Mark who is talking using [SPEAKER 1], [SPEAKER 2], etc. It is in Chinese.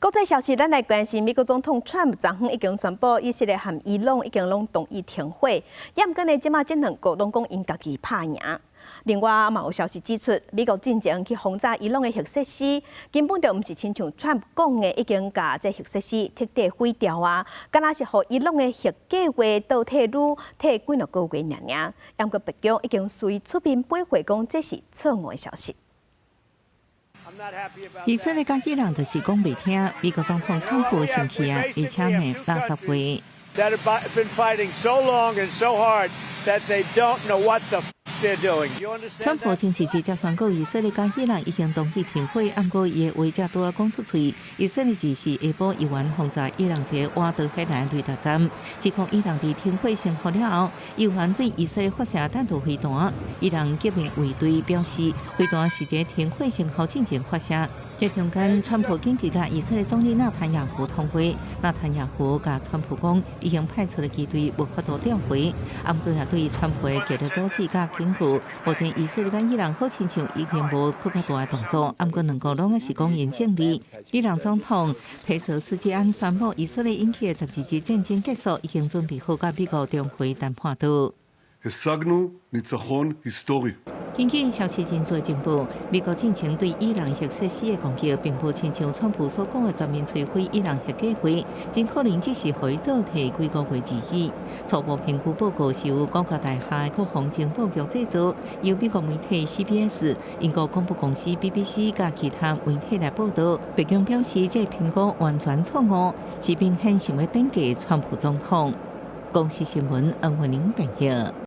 [SPEAKER 1] 国际消息，咱来关心美国总统川普昨昏已经宣布，以色列和伊朗已经拢同意停火。也毋过呢，即马这两国拢讲因家己拍赢。另外，嘛有消息指出，美国进前去轰炸伊朗的核设施，根本就毋是亲像川普讲的，已经把这核设施彻底毁掉啊！敢若是互伊朗的核计划倒退路，退几两个月尔。也毋过白宫已经随出面驳回讲，这是错误的消息。
[SPEAKER 2] 以色列甲伊朗就是讲袂听，美国总统川普生气啊，而且呢垃圾话。川普前几日才宣告，以色列甲伊朗已经同意停火，不过伊的话才拄啊讲出嘴，以色列只是下晡一晚轰炸伊朗一个瓦德海兰雷达站，指控伊朗伫停火成功了后，伊还对以色列发射弹道飞弹，伊朗革命卫队表示，飞弹是在停火成功进前发射。 这中间，川普紧急甲以色列总理纳坦雅胡通话，纳坦雅胡甲川普讲，已经派出了机队无法度调回，不过也对川普的极力阻止甲警告，目前以色列甲伊朗好亲像已经无更较大的动作，不过两国拢是讲因胜利。伊朗总统佩泽斯基安宣布，以色列引起的12日战争结束，已经准备好甲美国重回谈判桌。 根据消息人士情报，美国进前对伊朗核设施的攻击，并不亲像川普所讲的全面摧毁伊朗核计划，真可能只是互伊倒退几个月而已。初步评估报告是由国家大厦的国防情报局制作，由美国媒体 CBS、英国广播公司 BBC 甲其他媒体来报道。白宫表示，这评估完全错误，是明显想要贬低川普总统。公司新闻，恩文玲编译。